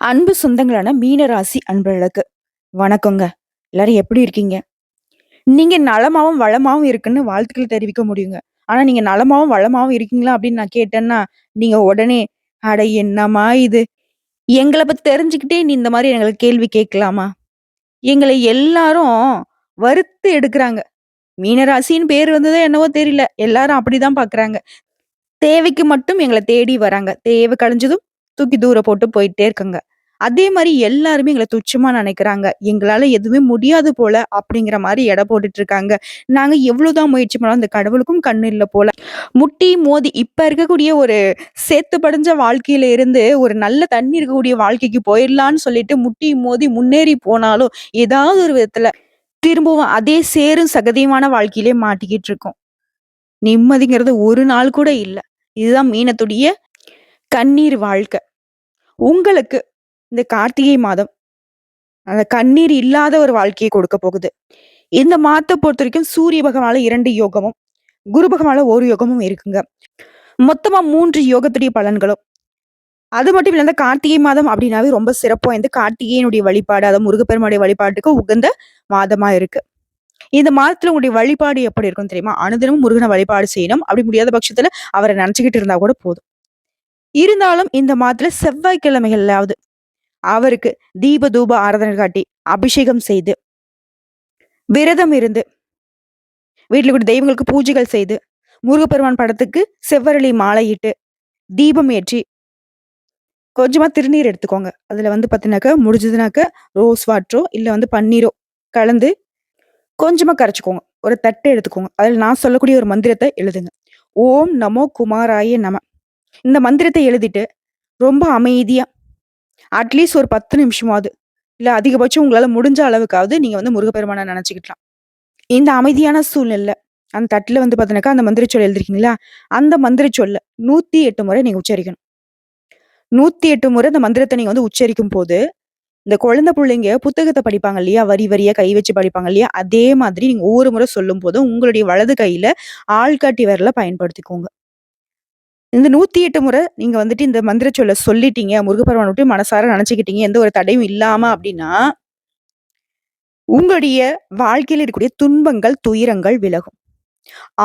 அன்பு சொந்தங்களான மீனராசி அன்பர்களுக்கு வணக்கங்க. எல்லாரும் எப்படி இருக்கீங்க? நீங்க நலமாவும், வளமாவும் இருக்குன்னு வாழ்த்துக்கள் தெரிவிக்க முடியுங்க. ஆனா நீங்க நலமாவும், வளமாவும் இருக்கீங்களா அப்படின்னு நான் கேட்டேன்னா, நீங்க உடனே, "அட என்னம்மா இது? எங்கள பத்தி தெரிஞ்சுக்கிட்டே நீ இந்த மாரி எங்கள கேள்வி கேட்கலாமா?" எங்கள எல்லாரும் வறுத்து எடுக்குறாங்க. மீனராசின்னு பேர் வந்ததோ என்னவோ தெரியல. எல்லாரும் அப்படிதான் பார்க்குறாங்க. தேவைக்கு மட்டும் எங்கள தேடி வராங்க. தேவை கழிஞ்சதும் தூக்கி தூர போட்டு போயிட்டே இருக்காங்க. அதே மாரி எல்லாருமே எங்கள துச்சமா நெனைக்கிறாங்க. எங்களால எதுவுமே முடியாது போல அப்படிங்கிற மாரி எடை போட்டுட்டு இருக்காங்க. நாங்க எவ்வளோதான் முயற்சி பண்ணாலும் அந்த கடவுளுக்கும் கண்ணு இல்ல போல. முட்டி மோதி இப்ப இருக்கக்கூடிய ஒரு சேத்து படிஞ்ச வாழ்க்கையில இருந்து ஒரு நல்ல தண்ணி இருக்கக்கூடிய வாழ்க்கைக்கு போயிரலான்னு சொல்லிட்டு முட்டி மோதி முன்னேறி போனாலும், ஏதாவது ஒரு விதத்துல திரும்பவும் அதே சேரும் சகதியுமான வாழ்க்கையிலே மாட்டிக்கிட்டு இருக்கோம். நிம்மதிங்கிறது ஒரு நாள் கூட இல்ல. இதுதான் மீனத்துடைய கண்ணீர் வாழ்க்கை. உங்களுக்கு இந்த கார்த்திகை மாதம் அந்த கண்ணீர் இல்லாத ஒரு வாழ்க்கைய கொடுக்க போகுது. இந்த மாதத்த பொறுத்தவரைக்கும் சூரிய பகவானால 2 யோகமும், குரு பகவானால 1 யோகமும் இருக்குங்க. மொத்தமா 3 யோகத்துடைய பலன்களும். அது மட்டும் இல்ல இந்த கார்த்திகை மாதம் அப்படின்னாவே ரொம்ப சிறப்பு வாய்ந்த கார்த்திகேயனுடைய வழிபாடு, அதாவது முருகப்பெருமானுடைய வழிபாட்டுக்கு உகந்த மாதமா இருக்கு. இந்த மாதத்துல உங்களுடைய வழிபாடு எப்படி இருக்கும் தெரியுமா? அனுதினமும் முருகன வழிபாடு செய்யணும். அப்படி முடியாத பட்சத்துல அவர நெனச்சுக்கிட்டு இருந்தா கூட போதும். இருந்தாலும் இந்த மாதத்துல செவ்வாய்க்கிழமைகள்லாவது அவருக்கு தீப தூப ஆராதனை காட்டி, அபிஷேகம் செய்து, விரதம் இருந்து, வீட்ல கூடிய தெய்வங்களுக்கு பூஜைகள் செய்து, முருகப்பெருமான் படத்துக்கு செவ்வரளி மாலையிட்டு, தீபம் ஏற்றி, கொஞ்சமா திருநீர் எடுத்துக்கோங்க. அதுல வந்து பாத்தீங்கன்னாக்க, முடிஞ்சதுனாக்க ரோஸ் வாட்டரோ, இல்ல வந்து பன்னீரோ கலந்து கொஞ்சமா கரைச்சுக்கோங்க. ஒரு தட்டு எடுத்துக்கோங்க. அதுல நான் சொல்லக்கூடிய ஒரு மந்திரத்த எழுதுங்க. ஓம் நமோ குமாராய நம. இந்த மந்திரத்த எழுதிட்டு, ரொம்ப அமைதியா அட்லீஸ்ட் ஒரு 10 நிமிஷமாவது, இல்ல அதிகபட்சம் உங்களால முடிஞ்ச அளவுக்காவது நீங்க வந்து முருகப்பெருமான நெனச்சுக்கலாம். இந்த அமைதியான சூழ்நிலையில, அந்த தட்டுல வந்து பாத்தீங்கன்னாக்கா, அந்த மந்திர சொல் எழுதிருக்கீங்களா? அந்த மந்திர சொல்ல 108 முறை நீங்க உச்சரிக்கணும். 108 முறை அந்த மந்திரத்த நீங்க வந்து உச்சரிக்கும்போது, இந்த குழந்தை புள்ளைங்க புத்தகத்த படிப்பாங்க இல்லையா? வரி வரியா கை வச்சு படிப்பாங்க இல்லையா? அதே மாதிரி நீங்க ஒவ்வொரு முறை சொல்லும்போதும், உங்களுடைய வலது கையில ஆள்காட்டி விரல பயன்படுத்திக்கோங்க. இந்த 108 முறை நீங்க வந்துட்டு இந்த மந்திர சொல்ல சொல்லிட்டீங்க, முருகப்பெருமான மட்டும் மனசார நெனச்சுக்கிட்டீங்க, எந்த ஒரு தடையும் இல்லாம அப்டின்னா, உங்களுடைய வாழ்க்கையில இருக்கக்கூடிய துன்பங்கள், துயரங்கள் விலகும்.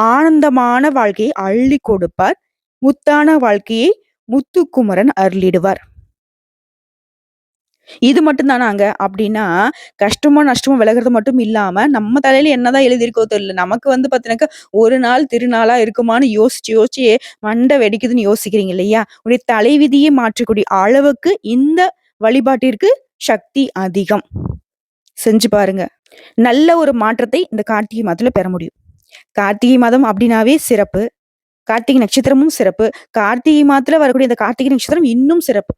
ஆனந்தமான வாழ்க்கையை அள்ளிக் கொடுப்பார். முத்தான வாழ்க்கையை முத்துக்குமரன் அருளிடுவார். இது மட்டும் தானாங்க அப்டின்னா, கஷ்டமோ, நஷ்டமோ விலகுறது மட்டும் இல்லாம, நம்ம தலையில என்னதான் எழுதியிருக்கோ தெரியல. நமக்கு வந்து பாத்தீங்கன்னாக்கா, ஒரு நாள் திருநாளா இருக்குமான்னு யோசிச்சு, யோசிச்சு மண்டை வெடிக்குதுன்னு யோசிக்கிறீங்க இல்லையா? உடைய தலைவிதியே மாற்றக்கூடிய அளவுக்கு இந்த வழிபாட்டிற்கு சக்தி அதிகம். செஞ்சு பாருங்க. நல்ல ஒரு மாற்றத்தை இந்த கார்த்திகை மாதத்துல பெற முடியும். கார்த்திகை மாதம் அப்டின்னாவே சிறப்பு. கார்த்திகை நட்சத்திரமும் சிறப்பு. கார்த்திகை மாதத்துல வரக்கூடிய இந்த கார்த்திகை நட்சத்திரம் இன்னும் சிறப்பு.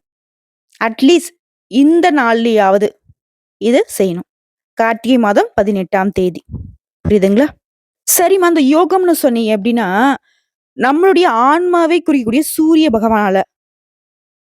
அட்லீஸ்ட் இந்த நாள்லயாவது இத செய்யணும். கார்த்திகை மாதம் 18ஆம் தேதி. புரியுதுங்களா? சரிம்மா அந்த யோகம்னு சொன்னீங்க அப்டின்னா, நம்மளுடைய ஆன்மாவை குறிக்கக்கூடிய சூரிய பகவானால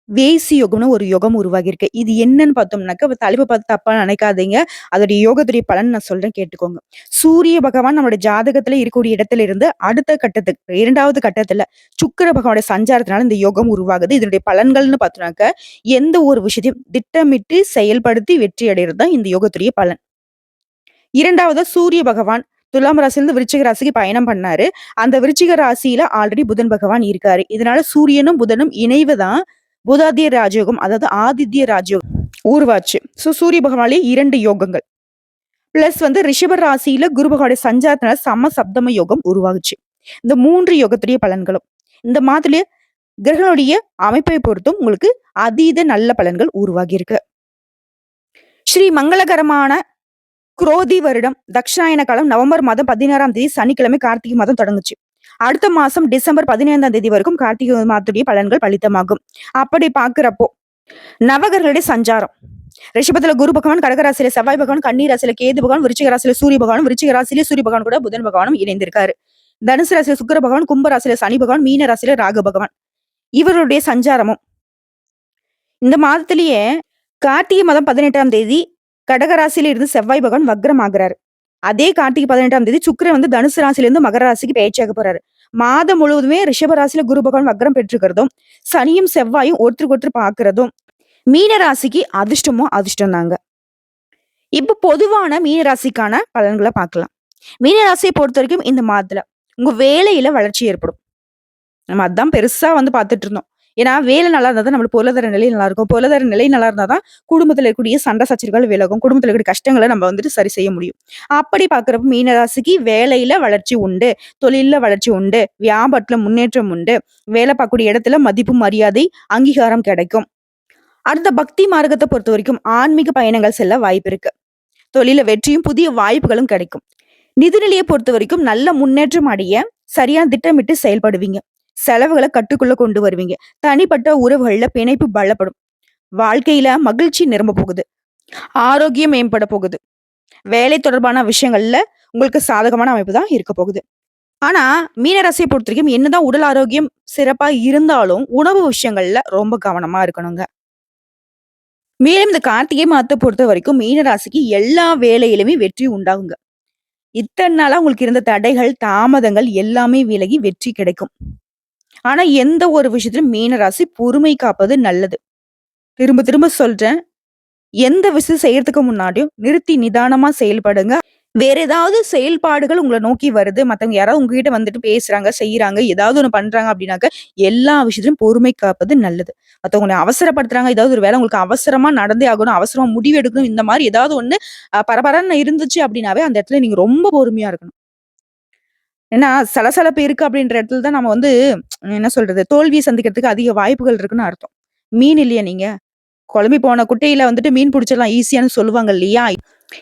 வேசி யோகம்னு ஒரு யோகம் உருவாகியிருக்கு. இது என்னன்னு பார்த்தோம்னாக்க, தலைப்ப பார்த்து தப்பா நினைக்காதீங்க. அதோடைய யோகத்துடைய பலன் நான் சொல்றேன் கேட்டுக்கோங்க. சூரிய பகவான் நம்முடைய ஜாதகத்துல இருக்கக்கூடிய இடத்துல இருந்து அடுத்த கட்டத்துக்கு 2வது கட்டத்துல சுக்கிர பகவானுடைய சஞ்சாரத்தினால இந்த யோகம் உருவாகுது. இதனுடைய பலன்கள்னு பார்த்தோம்னாக்க, எந்த ஒரு விஷயத்தையும் திட்டமிட்டு செயல்படுத்தி வெற்றி அடையறது தான் இந்த யோகத்துடைய பலன். 2வதா சூரிய பகவான் துலாம் ராசியிலிருந்து விருச்சிக ராசிக்கு பயணம் பண்ணாரு. அந்த விருச்சிக ராசியில ஆல்ரெடி புதன் பகவான் இருக்காரு. இதனால சூரியனும் புதனும் இணைவு தான் புதாத்திய ராஜயோகம், அதாவது ஆதித்ய ராஜயோகம் உருவாச்சு. சூரிய பகவானாலே 2 யோகங்கள். பிளஸ் வந்து ரிஷப ராசியில குரு பகவானுடைய சஞ்சாரத்தினால சம சப்தம யோகம் உருவாகுச்சு. இந்த 3 யோகத்துடைய பலன்களும். இந்த மாதிரி கிரகங்களுடைய அமைப்பை பொறுத்தும் உங்களுக்கு அதீத நல்ல பலன்கள் உருவாகி இருக்கு. ஸ்ரீ மங்களகரமான குரோதி வருடம் தக்ஷாயன காலம் நவம்பர் மாதம் 16ஆம் தேதி சனிக்கிழமை கார்த்திகை மாதம் தொடங்குச்சு. அடுத்த மாசம் டிசம்பர் 15ஆம் தேதி வரைக்கும் கார்த்திகை மாதத்துடைய பலன்கள் பலித்தமாகும். அப்படி பாக்குறப்போ நவகர்களுடைய சஞ்சாரம் ரிஷபத்துல குரு பகவான், கடகராசியில செவ்வாய் பகவான், கன்னி ராசியில கேது பகவான், விருச்சிக ராசியில சூரிய பகவான், விருச்சிக ராசியில சூரிய பகவான் கூட புதன் பகவானும் இணைந்திருக்காரு. தனுசு ராசியில சுக்கிர பகவான், கும்ப ராசியில சனி பகவான், மீன ராசியில ராகு பகவான் இவருடைய சஞ்சாரமும் இந்த மாதத்திலேயே கார்த்திகை மாதம் 18ஆம் தேதி கடகராசியில இருந்து செவ்வாய் பகவான் வக்ரம் ஆகுறாரு. அதே கார்த்திகை 18ஆம் தேதி சுக்கிரன் வந்து தனுசு ராசியில இருந்து மகர ராசிக்கு பயிற்சியாக போறாரு. மாதம் முழுவதுமே ரிஷப ராசியில குரு பகவான் வக்ரம் பெற்றுக்கிறதும், சனியும் செவ்வாயும் ஒருத்தருக்கு ஒருத்தர் பாக்குறதும், மீன ராசிக்கு அதிர்ஷ்டமும் அதிர்ஷ்டம் தாங்க. இப்ப பொதுவான மீன ராசிக்கான பலன்கள பார்க்கலாம். மீன ராசிய பொறுத்தவரைக்கும் இந்த மாதத்துல உங்க வேலையில வளர்ச்சி ஏற்படும். நம்ம அதான் பெருசா வந்து பார்த்துட்டு இருந்தோம். ஏன்னா, வேலை நல்லா இருந்தா தான் நம்மளுக்கு பொருளாதார நிலை நல்லாருக்கும். பொருளாதார நிலை நல்லா இருந்தா தான் குடும்பத்தில இருக்கக்கூடிய சண்டை சச்சரவுகள் விலகும். குடும்பத்தில இருக்கக்கூடிய கஷ்டங்கள நம்ம வந்துட்டு சரி செய்ய முடியும். அப்படி பார்க்கிறப்ப மீன ராசிக்கு வேலையில வளர்ச்சி உண்டு. தொழில்ல வளர்ச்சி உண்டு. வியாபாரத்தில முன்னேற்றம் உண்டு. வேலை பார்க்கக்கூடிய இடத்துல மதிப்பு, மரியாதை, அங்கீகாரம் கிடைக்கும். அடுத்த பக்தி மார்க்கத்த பொறுத்தவரைக்கும் ஆன்மீக பயணங்கள் செல்ல வாய்ப்பு இருக்கு. தொழில்ல வெற்றியும், புதிய வாய்ப்புகளும் கிடைக்கும். நிதிநிலைய பொறுத்தவரைக்கும் நல்ல முன்னேற்றம் அடைய சரியா திட்டமிட்டு செயல்படுவீங்க. செலவுகள கட்டுக்குள்ள கொண்டு வருவீங்க. தனிப்பட்ட உறவுகள்ல பிணைப்பு பலப்படும். வாழ்க்கையில மகிழ்ச்சி நிரம்ப போகுது. ஆரோக்கியம் மேம்பட போகுது. வேலை தொடர்பான விஷயங்கள்ல உங்களுக்கு சாதகமான அமைப்பு தான் இருக்க போகுது. ஆனா, மீனராசிய பொறுத்தவரைக்கும் என்னதான் உடல் ஆரோக்கியம் சிறப்பா இருந்தாலும், உணவு விஷயங்கள்ல ரொம்ப கவனமா இருக்கணுங்க. மேலும் இந்த கார்த்திகை மாதத்த பொறுத்தவரைக்கும் மீனராசிக்கு எல்லா வேலையிலுமே வெற்றி உண்டாகுங்க. இத்தன நாளா உங்களுக்கு இருந்த தடைகள், தாமதங்கள் எல்லாமே விலகி வெற்றி கிடைக்கும். ஆனா, எந்த ஒரு விஷயத்திலும் மீனராசி பொறுமை காப்பது நல்லது. திரும்ப திரும்ப சொல்றேன். எந்த விஷயம் செய்யறதுக்கு முன்னாடியும் நிறுத்தி நிதானமா செயல்படுங்க. வேற ஏதாவது செயல்பாடுகள் உங்கள நோக்கி வருது. மத்தவங்க யாராவது உங்ககிட்ட வந்துட்டு பேசுறாங்க, செய்றாங்க, ஏதாவது ஒண்ணு பண்றாங்க அப்படின்னாக்க, எல்லா விஷயத்திலும் பொறுமை காப்பது நல்லது. மத்தவங்க உன்ன அவசரப்படுத்துறாங்க, ஏதாவது ஒரு வேலை உங்களுக்கு அவசரமா நடந்தே ஆகணும், அவசரமா முடிவு எடுக்கணும், இந்த மாரி ஏதாவது ஒண்ணு பரபரன்னு இருந்துச்சு அப்படின்னாவே, அந்த இடத்துல நீங்க ரொம்ப பொறுமையா இருக்கணும். ஏன்னா, சலசலப்பு இருக்கு அப்படின்ற இடத்துல தான் நம்ம வந்து என்ன சொல்றது? தோல்விய சந்திக்கிறதுக்கு அதிக வாய்ப்புகள் இருக்குன்னு அர்த்தம். மீன் இல்லையா நீங்க? குழம்பி போன குட்டையில வந்துட்டு மீன் புடிச்சிடலாம் ஈஸியான்னு சொல்லுவாங்க இல்லையா?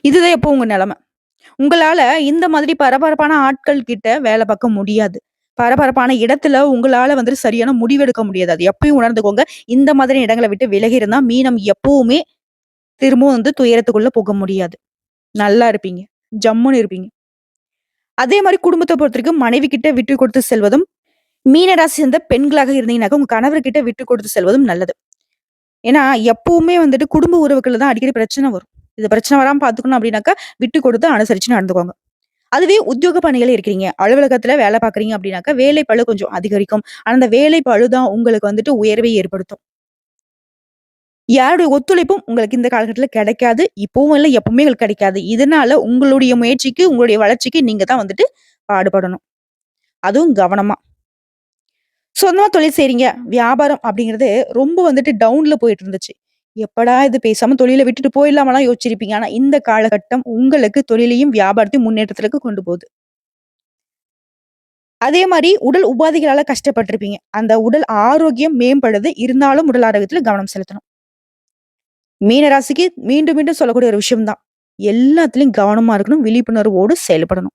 இதுதான் இப்போ உங்க நெலைம. உங்களால இந்த மாதிரி பரபரப்பான ஆட்கள் கிட்ட வேலை பார்க்க முடியாது. பரபரப்பான இடத்துல உங்களால வந்துட்டு சரியான முடிவெடுக்க முடியாது. அது எப்பயும் உணர்ந்துக்கோங்க. இந்த மாதிரி இடங்கள விட்டு விலகி இருந்தா மீனம் எப்பவுமே திரும்பவும் வந்து துயரத்துக்குள்ள போக முடியாது. நல்லா இருப்பீங்க. ஜம்முன்னு இருப்பீங்க. அதே மாரி குடும்பத்த பொறுத்தவரைக்கும் மனைவி கிட்ட விட்டு கொடுத்து செல்வதும், மீனராசி சேர்ந்த பெண்களாக இருந்தீங்கன்னாக்க, உங்க கணவர்கிட்ட விட்டு கொடுத்து செல்வதும் நல்லது. ஏன்னா, எப்பவுமே வந்துட்டு குடும்ப உறவுகள்ல தான் அடிக்கடி பிரச்சனை வரும். இது பிரச்சனை வராம பார்த்துக்கணும் அப்படின்னாக்கா, விட்டு கொடுத்து அனுசரிச்சு நடந்துக்கோங்க. அதுவே உத்தியோக பணிகள் இருக்கிறீங்க. அலுவலகத்துல வேலை பார்க்குறீங்க அப்படின்னாக்கா, வேலை பளு கொஞ்சம் அதிகரிக்கும். ஆனா, அந்த வேலை பளு தான் உங்களுக்கு வந்துட்டு உயர்வை ஏற்படுத்தும். யாருடைய ஒத்துழைப்பும் உங்களுக்கு இந்த காலகட்டத்தில கிடைக்காது. இப்பவும் இல்ல, எப்பவுமே உங்களுக்கு கிடைக்காது. இதனால உங்களுடைய முயற்சிக்கு, உங்களுடைய வளர்ச்சிக்கு நீங்க தான் வந்துட்டு பாடுபடணும். அதுவும் கவனமா. சொந்தமா தொழில் செய்றீங்க. வியாபாரம் அப்படிங்கிறது ரொம்ப வந்துட்டு டவுன்ல போயிட்டு இருந்துச்சு. எப்படா இது பேசாம தொழில விட்டுட்டு போயிடலாமாலாம் யோசிச்சிருப்பீங்க. ஆனா இந்த காலகட்டம் உங்களுக்கு தொழிலையும், வியாபாரத்தையும் முன்னேற்றத்திற்கு கொண்டு போகுது. அதே மாரி உடல் உபாதைகளால கஷ்டப்பட்டுருப்பீங்க. அந்த உடல் ஆரோக்கியம் மேம்படுது. இருந்தாலும் உடல் ஆரோக்கியத்தில கவனம் செலுத்தணும். மீன ராசிக்கு மீண்டும், மீண்டும் சொல்லக்கூடிய ஒரு விஷயம் தான். எல்லாத்துலயும் கவனமா இருக்கணும். விழிப்புணர்வோடு செயல்படணும்.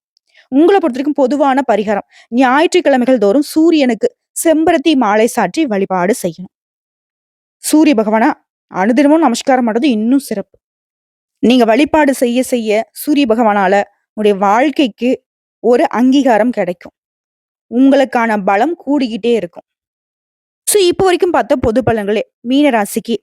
உங்கள பொறுத்தவரைக்கும் பொதுவான பரிகாரம். ஞாயிற்றுக்கிழமைகள் தோறும் சூரியனுக்கு செம்பருத்தி மாலை சாற்றி வழிபாடு செய்யணும். சூரிய பகவான அனுதினமும் நமஸ்காரம் பண்றது இன்னும் சிறப்பு. நீங்க வழிபாடு செய்ய, செய்ய சூரிய பகவானால உங்களுடைய வாழ்க்கைக்கு ஒரு அங்கீகாரம் கிடைக்கும். உங்களுக்கான பலம் கூடிக்கிட்டே இருக்கும். இப்போ வரைக்கும் பார்த்த பொது பலன்களே மீன ராசிக்கு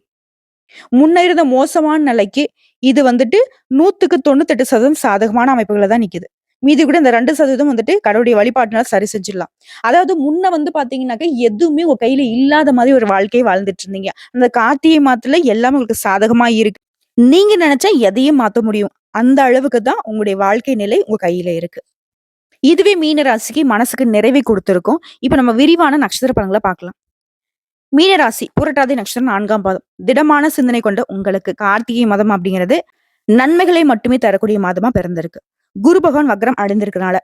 முன்ன இருந்த மோசமான நிலைக்கு இது வந்துட்டு 100க்கு 98% சாதகமான அமைப்புகள தான் நிக்குது. மீதி கூட இந்த 2% வந்துட்டு கடவுளுடைய வழிபாட்டுனால சரி செஞ்சிடலாம். அதாவது முன்ன வந்து பார்த்தீங்கன்னாக்க, எதுவுமே உங்க கையில இல்லாத மாதிரி ஒரு வாழ்க்கைய வாழ்ந்துட்டு இருந்தீங்க. அந்த கார்த்திகை மாதத்துல எல்லாமே உங்களுக்கு சாதகமா இருக்கு. நீங்க நினைச்சா எதையும் மாத்த முடியும். அந்த அளவுக்கு தான் உங்களுடைய வாழ்க்கை நிலை உங்க கையில இருக்கு. இதுவே மீன ராசிக்கு மனசுக்கு நிறைவை குடுத்திருக்கும். இப்ப நம்ம விரிவான நட்சத்திர பலன்கள பார்க்கலாம். மீனராசி புரட்டாதி நட்சத்திரம் 4ஆம் பாதம். திடமான சிந்தனை கொண்ட உங்களுக்கு கார்த்திகை மாதம் அப்படிங்கிறது நன்மைகளை மட்டுமே தரக்கூடிய மாதமா பிறந்திருக்கு. குரு பகவான் வக்ரம் அடைந்திருக்கனால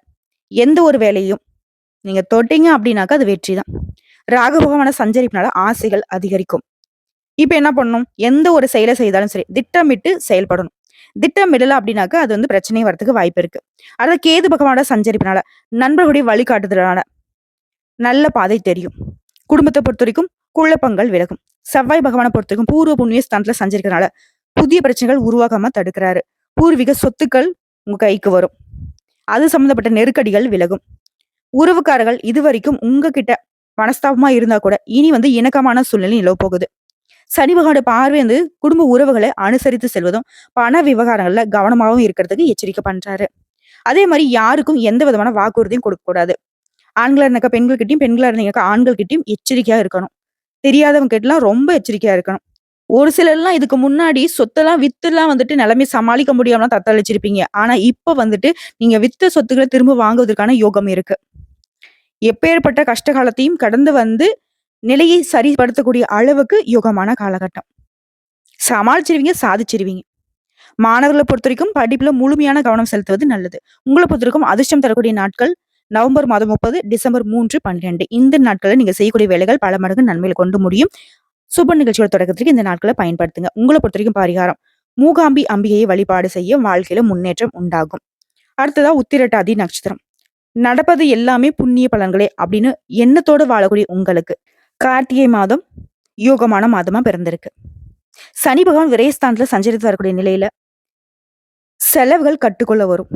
எந்த ஒரு வேலையும் நீங்க தொட்டீங்க அப்படின்னாக்கா அது வெற்றி தான். ராகு பகவான சஞ்சரிப்புனால ஆசைகள் அதிகரிக்கும். இப்ப என்ன பண்ணணும்? எந்த ஒரு செயலை செய்தாலும் சரி, திட்டமிட்டு செயல்படணும். திட்டமிடல அப்படின்னாக்கா அது வந்து பிரச்சனை வரதுக்கு வாய்ப்பு இருக்கு. அதாவது கேது பகவானோட சஞ்சரிப்புனால நண்பர்களுடைய வழிகாட்டுதலான நல்ல பாதை தெரியும். குடும்பத்தை பொறுத்தவரைக்கும் குழப்பங்கள் விலகும். செவ்வாய் பகவானை பொறுத்தவரைக்கும் பூர்வ புண்ணிய ஸ்தானத்துல சஞ்சரிக்கிறனால புதிய பிரச்சனைகள் உருவாகாம தடுக்கிறாரு. பூர்வீக சொத்துக்கள் உங்க கைக்கு வரும். அது சம்பந்தப்பட்ட நெருக்கடிகள் விலகும். உறவுக்காரர்கள் இதுவரைக்கும் உங்ககிட்ட மனஸ்தாபமா இருந்தா கூட இனி வந்து இணக்கமான சூழ்நிலை நிலவ போகுது. சனி பகவானோட பார்வை வந்து குடும்ப உறவுகளை அனுசரித்து செல்வதும், பண விவகாரங்கள்ல கவனமாகவும் இருக்கிறதுக்கு எச்சரிக்கை பண்றாரு. அதே மாதிரி யாருக்கும் எந்த விதமான வாக்குறுதியும் கொடுக்க கூடாது. ஆண்களா இருந்தாக்கா பெண்கள் கிட்டயும், பெண்களா இருந்தீங்கக்கா ஆண்கள் கிட்டயும் எச்சரிக்கையா இருக்கணும். தெரியாதவங்க கிட்டலாம் ரொம்ப எச்சரிக்கையா இருக்கணும். ஒரு சிலர்லாம் இதுக்கு முன்னாடி சொத்தெல்லாம் வித்துலாம் வந்துட்டு நிலைமைய சமாளிக்க முடியாமலாம் தத்தளிச்சிருப்பீங்க. ஆனா, இப்ப வந்துட்டு நீங்க வித்த சொத்துக்கள திரும்ப வாங்குவதற்கான யோகம் இருக்கு. எப்பேர்ப்பட்ட கஷ்ட காலத்தையும் கடந்து வந்து நிலையை சரிப்படுத்தக்கூடிய அளவுக்கு யோகமான காலகட்டம். சமாளிச்சிருவீங்க, சாதிச்சிருவீங்க. மாணவர்கள பொறுத்தவரைக்கும் படிப்புல முழுமையான கவனம் செலுத்துவது நல்லது. உங்கள பொறுத்தவரைக்கும் அதிர்ஷ்டம் தரக்கூடிய நாட்கள் நவம்பர் மாதம் 30, டிசம்பர் 3, 12 இந்த நாட்கள்ல நீங்க செய்யக்கூடிய வேலைகள் பல மடங்கு நன்மையில கொண்டு முடியும். சுப நிகழ்ச்சியோட தொடக்கத்திற்கு இந்த நாட்கள பயன்படுத்துங்க. உங்கள பொறுத்தவரைக்கும் பரிகாரம். மூகாம்பி அம்பிகையை வழிபாடு செய்ய வாழ்க்கையில முன்னேற்றம் உண்டாகும். அடுத்ததா உத்திரட்டாதி நட்சத்திரம். நடப்பது எல்லாமே புண்ணிய பலன்களே அப்படின்னு எண்ணத்தோட வாழக்கூடிய உங்களுக்கு கார்த்திகை மாதம் யோகமான மாதமா பிறந்திருக்கு. சனி பகவான் விரயஸ்தானத்துல சஞ்சரித்து வரக்கூடிய நிலையில செலவுகள் கட்டுக்குள்ள வரும்.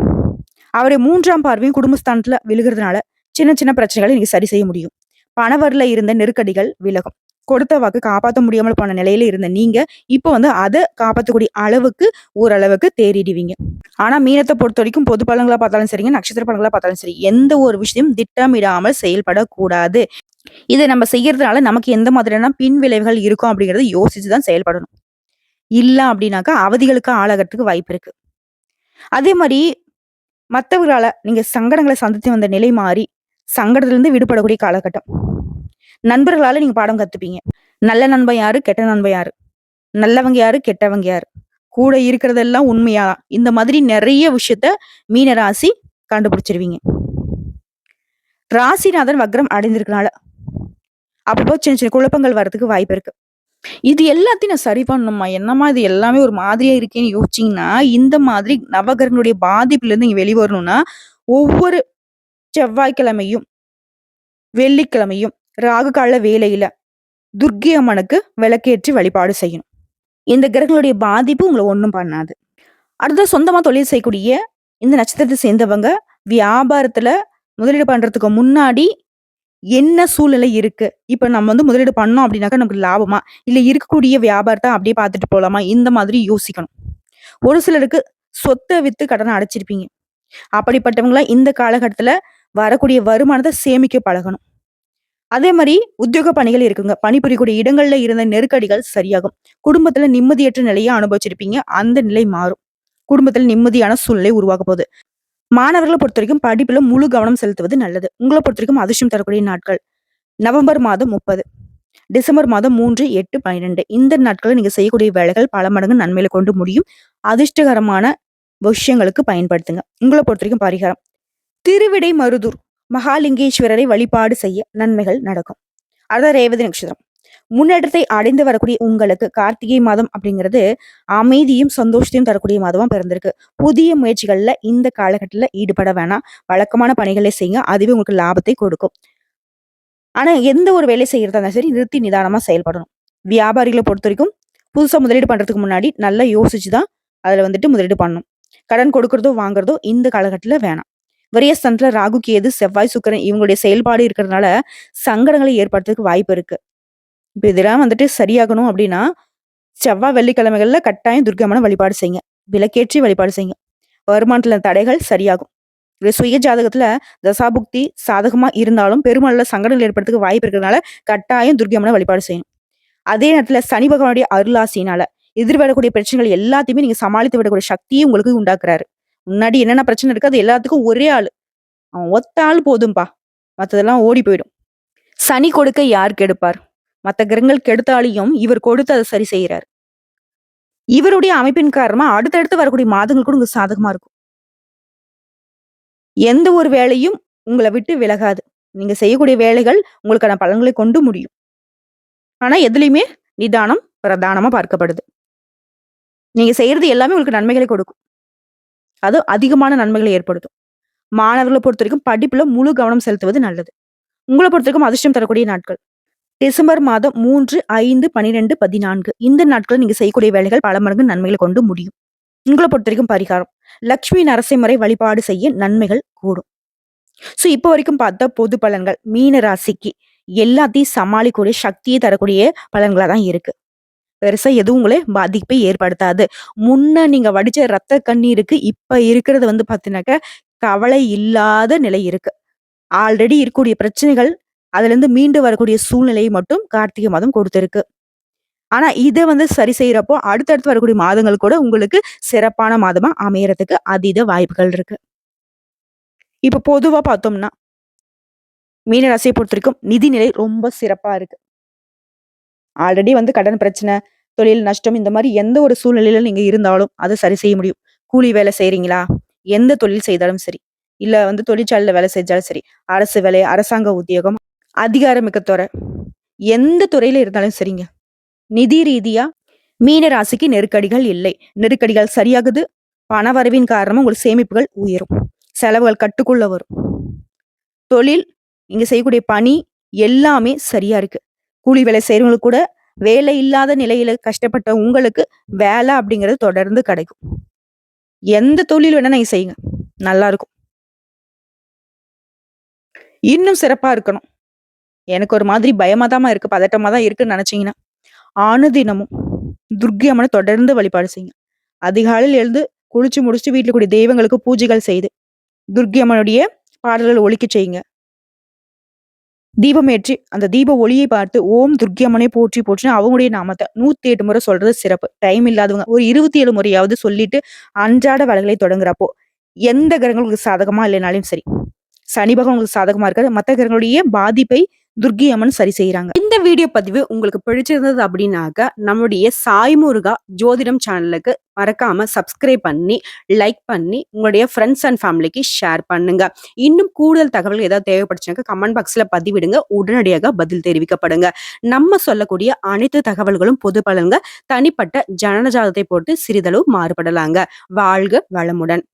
அவருடைய 3ஆம் பார்வையும் குடும்பஸ்தானத்துல விழுகிறதுனால சின்ன சின்ன பிரச்சனைகளை நீங்க சரி செய்ய முடியும். பணவரல இருந்த நெருக்கடிகள் விலகும். கொடுத்த வாக்கு காப்பாத்த முடியாமல் போன நிலையில இருந்த நீங்க இப்ப வந்து அத காப்பாத்தக்கூடிய அளவுக்கு ஓரளவுக்கு தேறிடுவீங்க. ஆனா மீனத்த பொறுத்தவரைக்கும் பொது பலன்களா பார்த்தாலும் சரிங்க, நட்சத்திர பலன்களா பார்த்தாலும் சரி, எந்த ஒரு விஷயம் திட்டமிடாமல் செயல்படக்கூடாது. இத நம்ம செய்யறதுனால நமக்கு எந்த மாதிரியான பின் விளைவுகள் இருக்கும் அப்படிங்கிறத யோசிச்சு தான் செயல்படணும். இல்ல அப்படின்னாக்கா அவதிகளுக்கு ஆளாகறதுக்கு வாய்ப்பு இருக்கு. அதே மாரி மத்தவங்களால நீங்க சங்கடங்கள சந்தித்து வந்த நிலை மாறி, சங்கடத்திலிருந்து விடுபடக்கூடிய காலகட்டம். நண்பர்களால நீங்க பாடம் கத்துப்பீங்க. நல்ல நண்பன் யாரு? கெட்ட நண்பன் யாரு? நல்லவங்க யாரு? கெட்டவங்க யாரு? கூட இருக்கிறதெல்லாம் உண்மையா? இந்த மாதிரி நெறைய விஷயத்த மீன ராசி கண்டுபிடிச்சிருவீங்க. ராசிநாதன் வக்ரம் அடைந்திருக்கனால, அப்பப்போ சின்ன சின்ன குழப்பங்கள் வரதுக்கு வாய்ப்பு இருக்கு. இது எல்லாத்தையும் நான் சரி பண்ணணுமா? என்னம்மா இது எல்லாமே ஒரு மாதிரியா இருக்கேன்னு யோசிச்சீங்கன்னா, இந்த மாதிரி நவகிரகங்களுடைய பாதிப்புலேருந்து நீங்க வெளிவரணும்னா, ஒவ்வொரு செவ்வாய்க்கிழமையும், வெள்ளிக்கிழமையும் ராகு கால வேளையில துர்க்கை அம்மனுக்கு விளக்கேற்றி வழிபாடு செய்யணும். இந்த கிரகங்களுடைய பாதிப்பு உங்கள ஒண்ணும் பண்ணாது. அடுத்தது சொந்தமா தொழில் செய்யக்கூடிய இந்த நட்சத்திரத்தை சேர்ந்தவங்க வியாபாரத்துல முதலீடு பண்றதுக்கு முன்னாடி என்ன சூழ்நிலை இருக்கு? இப்ப நம்ம வந்து முதலீடு பண்ணோம் அப்படின்னாக்கா நமக்கு லாபமா? இல்ல இருக்கக்கூடிய வியாபாரத்த அப்படியே பார்த்துட்டு போலாமா? இந்த மாதிரி யோசிக்கணும். ஒரு சிலருக்கு சொத்த வித்து கடன அடைச்சிருப்பீங்க. அப்படிப்பட்டவங்கலாம் இந்த காலகட்டத்துல வரக்கூடிய வருமானத்த சேமிக்க பழகணும். அதே மாரி உத்தியோக பணிகள் இருக்குங்க. பணிபுரியக்கூடிய இடங்கள்ல இருந்த நெருக்கடிகள் சரியாகும். குடும்பத்துல நிம்மதியற்ற நிலைய அனுபவிச்சிருப்பீங்க. அந்த நிலை மாறும். குடும்பத்துல நிம்மதியான சூழ்நிலை உருவாக போகுது. மாணவர்கள பொறுத்தவரைக்கும் படிப்புல முழு கவனம் செலுத்துவது நல்லது. உங்கள பொறுத்தவரைக்கும் அதிர்ஷ்டம் தரக்கூடிய நாட்கள் நவம்பர் மாதம் 30, டிசம்பர் மாதம் 3, 8, 12 இந்த நாட்கள்ல நீங்க செய்யக்கூடிய வேலைகள் பல மடங்கு நன்மையில கொண்டு முடியும். அதிர்ஷ்டகரமான விஷயங்களுக்கு பயன்படுத்துங்க. உங்கள பொறுத்தவரைக்கும் பரிகாரம். திருவிடை மருதூர் மகாலிங்கேஸ்வரரை வழிபாடு செய்ய நன்மைகள் நடக்கும். அதான் ரேவதி நட்சத்திரம். முன்னேற்றத்தை அடைந்து வரக்கூடிய உங்களுக்கு கார்த்திகை மாதம் அப்படிங்கிறது அமைதியும் சந்தோஷத்தையும் தரக்கூடிய மாதமா பிறந்திருக்கு. புதிய முயற்சிகள்ல இந்த காலகட்டத்துல ஈடுபட வேணாம். வழக்கமான பணிகளை செய்யுங்க. அதுவே உங்களுக்கு லாபத்தை கொடுக்கும். ஆனா எந்த ஒரு வேலை செய்யறதா இருந்தாலும் சரி நிறுத்தி நிதானமா செயல்படணும். வியாபாரிகளை பொறுத்த வரைக்கும் புதுசா முதலீடு பண்றதுக்கு முன்னாடி நல்லா யோசிச்சு தான் அதுல வந்துட்டு முதலீடு பண்ணணும். கடன் கொடுக்கறதோ வாங்குறதோ இந்த காலகட்டத்துல வேணாம். விரயஸ்தானத்துல ராகு, கேது, செவ்வாய், சுக்கிரன் இவங்களுடைய செயல்பாடு இருக்கிறதுனால சங்கடங்களை ஏற்படுறதுக்கு வாய்ப்பு இருக்கு. இப்ப இதெல்லாம் வந்துட்டு சரியாகணும் அப்படின்னா, செவ்வாய், வெள்ளிக்கிழமைகள்ல கட்டாயம் துர்க்கை அம்மனை வழிபாடு செய்யுங்க. விளக்கேற்றி வழிபாடு செய்யுங்க. வருமானத்துல தடைகள் சரியாகும். இது சுய ஜாதகத்துல தசாபுக்தி சாதகமா இருந்தாலும் பெருமளவுல சங்கடங்கள் ஏற்படுறதுக்கு வாய்ப்பு இருக்கிறதுனால கட்டாயம் துர்க்கை அம்மனை வழிபாடு செய்யணும். அதே நேரத்துல சனி பகவானுடைய அருளாசினால எதிர்வரக்கூடிய பிரச்சனைகள் எல்லாத்தையுமே நீங்க சமாளித்து விடக்கூடிய சக்தியை உங்களுக்கு உண்டாக்குறாரு. முன்னாடி என்னென்ன பிரச்சனை இருக்கு அது எல்லாத்துக்கும் ஒரே ஆளு. அவன் ஒத்த ஆள் போதும்பா. மத்ததெல்லாம் ஓடி போயிடும். சனி கொடுக்க யார் கெடுப்பார்? மத்த கிரகங்கள் கெடுத்தாலையும் இவர் கொடுத்து அதை சரி செய்யறாரு. இவருடைய அமைப்பின் காரணமா அடுத்தடுத்து வரக்கூடிய மாதங்கள் கூட உங்களுக்கு சாதகமா இருக்கும். எந்த ஒரு வேலையும் உங்கள விட்டு விலகாது. நீங்க செய்யக்கூடிய வேலைகள் உங்களுக்கான பலன்களை கொண்டு முடியும். ஆனா எதுலயுமே நிதானம் பிரதானமா பார்க்கப்படுது. நீங்க செய்யறது எல்லாமே உங்களுக்கு நன்மைகளை கொடுக்கும். அது அதிகமான நன்மைகளை ஏற்படுத்தும். மாணவர்களை பொறுத்தவரைக்கும் படிப்புல முழு கவனம் செலுத்துவது நல்லது. உங்கள பொறுத்தவரைக்கும் அதிர்ஷ்டம் தரக்கூடிய நாட்கள் டிசம்பர் மாதம் 3, 5, 12, 14 இந்த நாட்கள் நீங்க செய்யக்கூடிய வேலைகள் பல மடங்கு நன்மைகளை கொண்டு முடியும். உங்கள பொறுத்தவரைக்கும் பரிகாரம். லட்சுமி நரசிம்மரை வழிபாடு செய்ய நன்மைகள் கூடும். சோ இப்ப வரைக்கும் பார்த்த பொது பலன்கள் மீன ராசிக்கு எல்லாத்தையும் சமாளிக்கக்கூடிய சக்தியை தரக்கூடிய பலன்களா தான் இருக்கு. பெருசா எதுவும் உங்களே பாதிப்பை ஏற்படுத்தாது. முன்ன நீங்க வடிச்ச ரத்த கண்ணீருக்கு இப்ப இருக்கிறது வந்து பாத்தீங்கன்னாக்க கவலை இல்லாத நிலை இருக்கு. ஆல்ரெடி இருக்கக்கூடிய பிரச்சனைகள் அதுல இருந்து மீண்டு வரக்கூடிய சூழ்நிலையை மட்டும் கார்த்திகை மாதம் கொடுத்திருக்கு. ஆனா இத வந்து சரி செய்றப்போ, அடுத்தடுத்து வரக்கூடிய மாதங்கள் கூட உங்களுக்கு சிறப்பான மாதமா அமையறதுக்கு அதீத வாய்ப்புகள் இருக்கு. இப்ப பொதுவா பார்த்தோம்னா, மீன ராசிய பொறுத்தவரைக்கும் நிதிநிலை ரொம்ப சிறப்பா இருக்கு. ஆல்ரெடி வந்து கடன் பிரச்சனை, தொழில் நஷ்டம் இந்த மாரி எந்த ஒரு சூழ்நிலையில நீங்க இருந்தாலும், அத சரி செய்ய முடியும். கூலி வேலை செய்றீங்களா? எந்த தொழில் செய்தாலும் சரி. இல்ல வந்து தொழிற்சாலையில வேலை செஞ்சாலும் சரி. அரசு வேலை, அரசாங்க உத்தியோகம், அதிகாரமிக்க துறை, எந்த துறையில இருந்தாலும் சரிங்க. நிதி ரீதியா மீன ராசிக்கு நெருக்கடிகள் இல்லை. நெருக்கடிகள் சரியாகுது. பண வரவின் காரணமா உங்களுக்கு சேமிப்புகள் உயரும். செலவுகள் கட்டுக்குள்ள வரும். தொழில், நீங்க செய்யக்கூடிய பணி எல்லாமே சரியா இருக்கு. கூலி வேலை செய்றவங்களுக்கு கூட வேலை இல்லாத நிலையில கஷ்டப்பட்ட உங்களுக்கு வேலை அப்படிங்கிறது தொடர்ந்து கிடைக்கும். எந்த தொழில் வேணா நீங்க செய்யுங்க. நல்லா இருக்கும். இன்னும் சிறப்பா இருக்கணும். எனக்கு ஒரு மாதிரி பயமா தாம்மா இருக்கு, பதட்டமா தான் இருக்குன்னு நினைச்சீங்கன்னா, அனுதினமும் துர்க்கை அம்மன தொடர்ந்து வழிபாடு செய்யுங்க. அதிகாலையில எழுந்து குளிச்சு முடிச்சுட்டு வீட்ல கூடிய தெய்வங்களுக்கு பூஜைகள் செய்து, துர்க்கை அம்மனுடைய பாடல்கள் ஒலிக்கச் செய்யுங்க. தீபமேற்றி, அந்த தீப ஒளியை பார்த்து, ஓம் துர்க்கை அம்மனே போற்றி போற்றின்னு அவங்களுடைய நாமத்த 108 முறை சொல்றது சிறப்பு. டைம் இல்லாதவங்க ஒரு 27 முறையாவது சொல்லிட்டு, அன்றாட வேலைகளை தொடங்குறப்போ, எந்த கிரகங்கள் உங்களுக்கு சாதகமா இல்லைனாலும் சரி, சனி பகவான் உங்களுக்கு சாதகமா இருக்காது. மத்த கிரகங்களுடைய பாதிப்பை துர்க்கை அம்மன் சரி செய்றாங்க. இந்த வீடியோ பதிவு உங்களுக்கு பிடிச்சிருந்தது அப்படின்னாக்க, நம்முடைய சாய் முருகா ஜோதிடம் சேனலுக்கு மறக்காம சப்ஸ்கிரைப் பண்ணி, லைக் பண்ணி, உங்களுடைய ஃப்ரெண்ட்ஸ் அண்ட் ஃபேமிலிக்கு ஷேர் பண்ணுங்க. இன்னும் கூடுதல் தகவல்கள் ஏதாவது தேவைப்பட்டுச்சுனாக்க கமெண்ட் பாக்ஸ்ல பதிவிடுங்க. உடனடியாக பதில் தெரிவிக்கப்படுங்க. நம்ம சொல்லக்கூடிய அனைத்து தகவல்களும் பொது பலன்க. தனிப்பட்ட ஜனன ஜாதகத்தை பொறுத்து சிறிதளவு மாறுபடலாங்க. வாழ்க வளமுடன்.